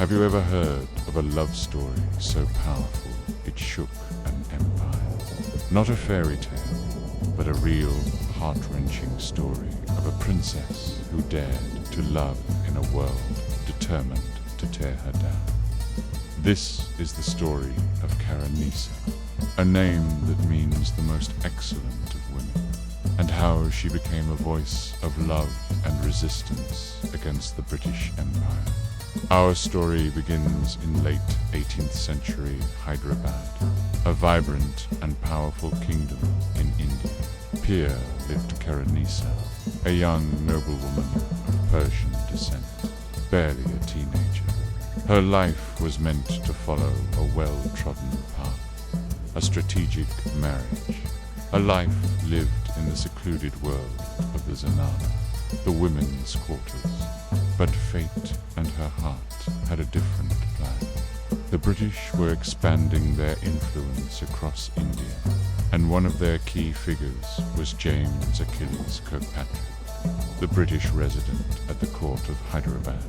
Have you ever heard of a love story so powerful it shook an empire? Not a fairy tale, but a real, heart-wrenching story of a princess who dared to love in a world determined to tear her down. This is the story of Khair-un-Nissa, a name that means the most excellent of women, and how she became a voice of love and resistance against the British Empire. Our story begins in late 18th century Hyderabad, a vibrant and powerful kingdom in India. Here lived Khair-un-Nissa, a young noblewoman of Persian descent, barely a teenager. Her life was meant to follow a well-trodden path, a strategic marriage, a life lived in the secluded world of the Zanana, the women's quarters. But fate and her heart had a different plan. The British were expanding their influence across India, and one of their key figures was James Achilles Kirkpatrick, the British resident at the court of Hyderabad.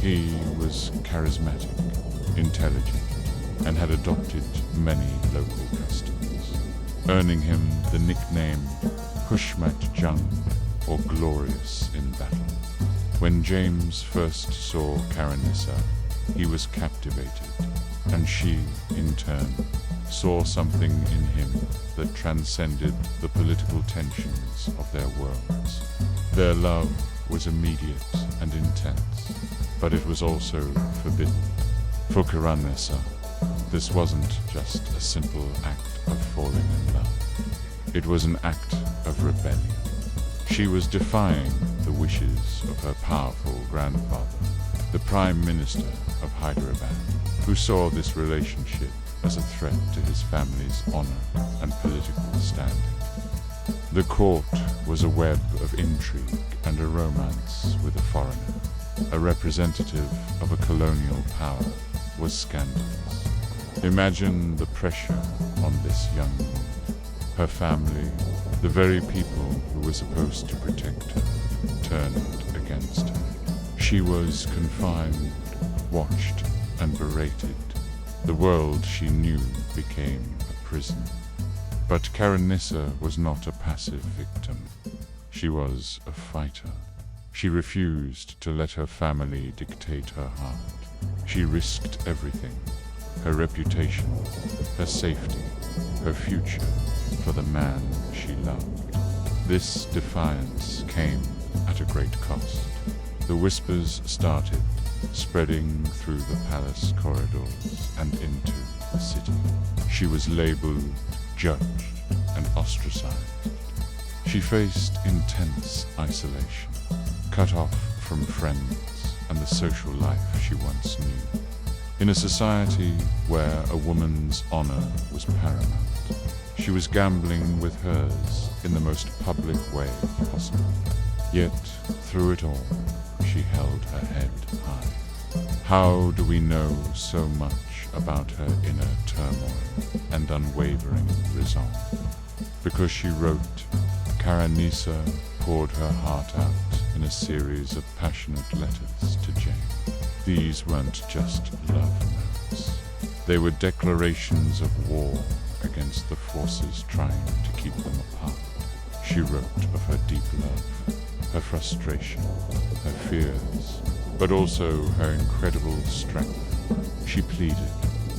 He was charismatic, intelligent, and had adopted many local customs, earning him the nickname Hushmat Jung, or glorious in battle. When James first saw Khair-un-Nissa, he was captivated, and she, in turn, saw something in him that transcended the political tensions of their worlds. Their love was immediate and intense, but it was also forbidden. For Khair-un-Nissa, this wasn't just a simple act of falling in love. It was an act of rebellion. She was defying the wishes of her powerful grandfather, the Prime Minister of Hyderabad, who saw this relationship as a threat to his family's honor and political standing. The court was a web of intrigue and a romance with a foreigner. A representative of a colonial power was scandalous. Imagine the pressure on this young woman. Her family, the very people who were supposed to protect her, turned against her. She was confined, watched, and berated. The world she knew became a prison. But Khair-un-Nissa was not a passive victim. She was a fighter. She refused to let her family dictate her heart. She risked everything: her reputation, her safety, her future, for the man she loved. This defiance came at a great cost. The whispers started, spreading through the palace corridors and into the city. She was labeled, judged, and ostracized. She faced intense isolation, cut off from friends and the social life she once knew. In a society where a woman's honor was paramount, she was gambling with hers in the most public way possible. Yet, through it all, she held her head high. How do we know so much about her inner turmoil and unwavering resolve? Because she wrote, Khair-un-Nissa poured her heart out in a series of passionate letters to Jane. These weren't just love notes. They were declarations of war against the forces trying to keep them apart. She wrote of her deep love, her frustration, her fears, but also her incredible strength. She pleaded,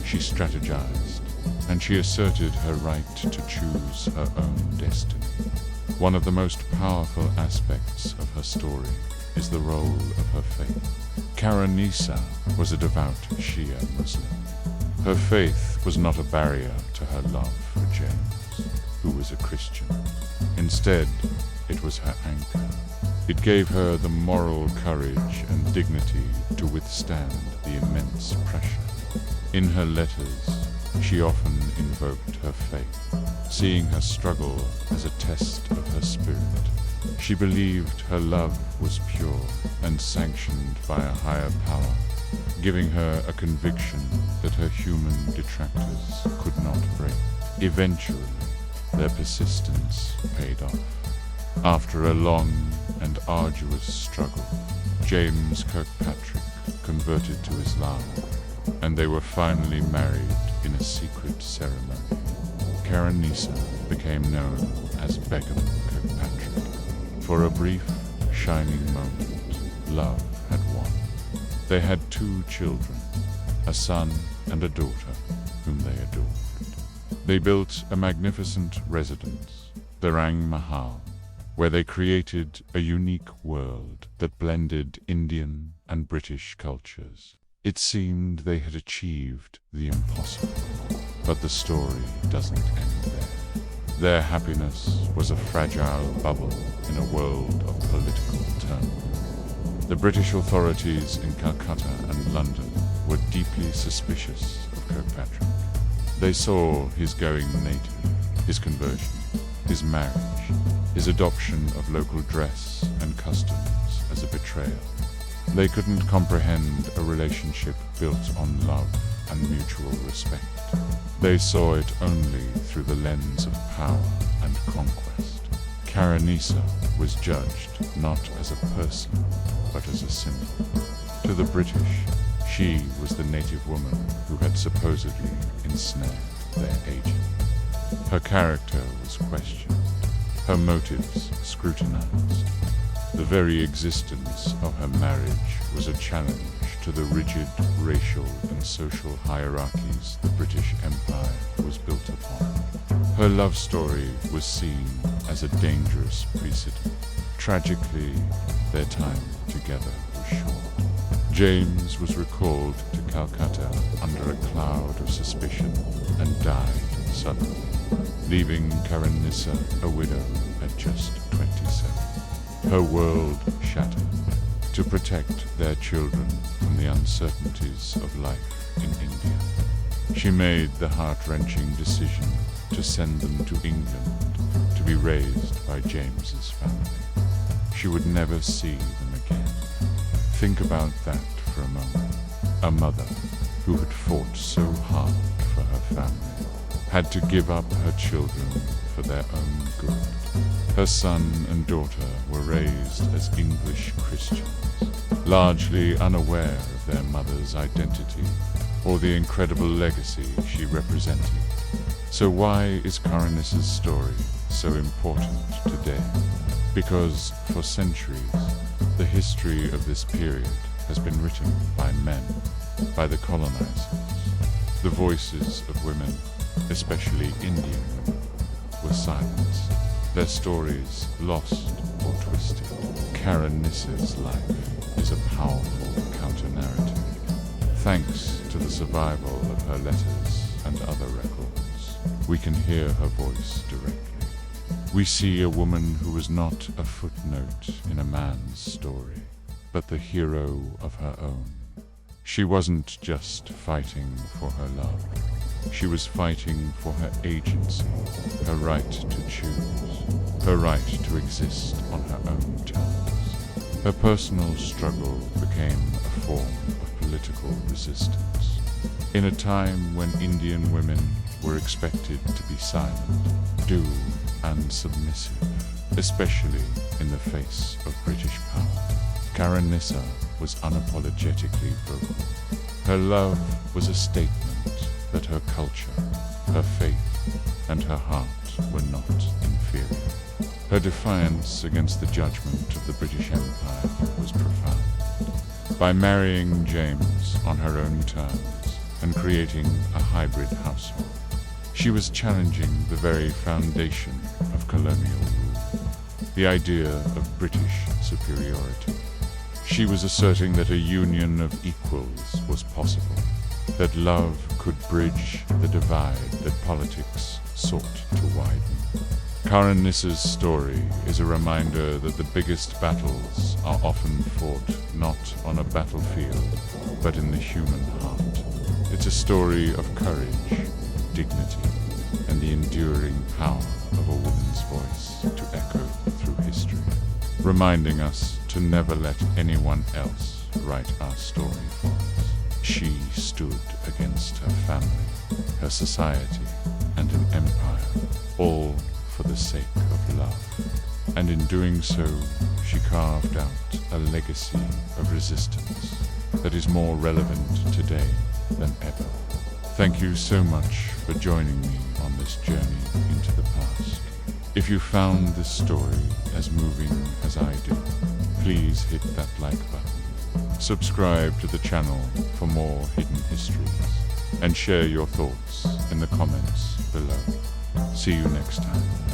she strategized, and she asserted her right to choose her own destiny. One of the most powerful aspects of her story is the role of her faith. Khair-un-Nissa was a devout Shia Muslim. Her faith was not a barrier to her love for James, who was a Christian. Instead, it was her anchor. It gave her the moral courage and dignity to withstand the immense pressure. In her letters, she often invoked her faith, seeing her struggle as a test of her spirit. She believed her love was pure and sanctioned by a higher power, giving her a conviction that her human detractors could not break. Eventually, their persistence paid off. After a long and arduous struggle, James Kirkpatrick converted to Islam, and they were finally married in a secret ceremony. Khair-un-Nissa became known as Begum Kirkpatrick. For a brief, shining moment, love had won. They had 2 children, a son and a daughter, whom they adored. They built a magnificent residence, the Rang Mahal, where they created a unique world that blended Indian and British cultures. It seemed they had achieved the impossible, but the story doesn't end there. Their happiness was a fragile bubble in a world of political turmoil. The British authorities in Calcutta and London were deeply suspicious of Kirkpatrick. They saw his going native, his conversion, his marriage, his adoption of local dress and customs as a betrayal. They couldn't comprehend a relationship built on love and mutual respect. They saw it only through the lens of power and conquest. Khair-un-Nissa was judged not as a person, but as a symbol. To the British, she was the native woman who had supposedly ensnared their agent. Her character was questioned, her motives scrutinized. The very existence of her marriage was a challenge to the rigid racial and social hierarchies the British Empire was built upon. Her love story was seen as a dangerous precedent. Tragically, their time together was short. James was recalled to Calcutta under a cloud of suspicion and died suddenly, leaving Khair-un-Nissa a widow at just 27. Her world shattered. To protect their children from the uncertainties of life in India, she made the heart-wrenching decision to send them to England to be raised by James's family. She would never see them again. Think about that for a moment. A mother who had fought so hard for her family had to give up her children for their own good. Her son and daughter were raised as English Christians, largely unaware of their mother's identity or the incredible legacy she represented. So why is Khair-un-Nissa's story so important today? Because for centuries, the history of this period has been written by men, by the colonizers. The voices of women, especially Indian women, were silenced. Their stories lost or twisted. Khair-un-Nissa's life is a powerful counter-narrative. Thanks to the survival of her letters and other records, we can hear her voice directly. We see a woman who was not a footnote in a man's story, but the hero of her own. She wasn't just fighting for her love. She was fighting for her agency, her right to choose, her right to exist on her own terms. Her personal struggle became a form of political resistance. In a time when Indian women were expected to be silent, doomed, and submissive, especially in the face of British power, Khair-un-Nissa was unapologetically vocal. Her love was a statement that her culture, her faith, and her heart were not inferior. Her defiance against the judgment of the British Empire was profound. By marrying James on her own terms and creating a hybrid household, she was challenging the very foundation of colonial rule, the idea of British superiority. She was asserting that a union of equals was possible, that love could bridge the divide that politics sought to widen. Khair-un-Nissa's story is a reminder that the biggest battles are often fought not on a battlefield, but in the human heart. It's a story of courage, dignity, and the enduring power of a woman's voice to echo through history, reminding us to never let anyone else write our story for us. She stood against her family, her society, and an empire, all for the sake of love. And in doing so, she carved out a legacy of resistance, that is more relevant today than ever. Thank you so much for joining me on this journey into the past. If you found this story as moving as I did, please hit that like button. Subscribe to the channel for more hidden histories, and share your thoughts in the comments below. See you next time.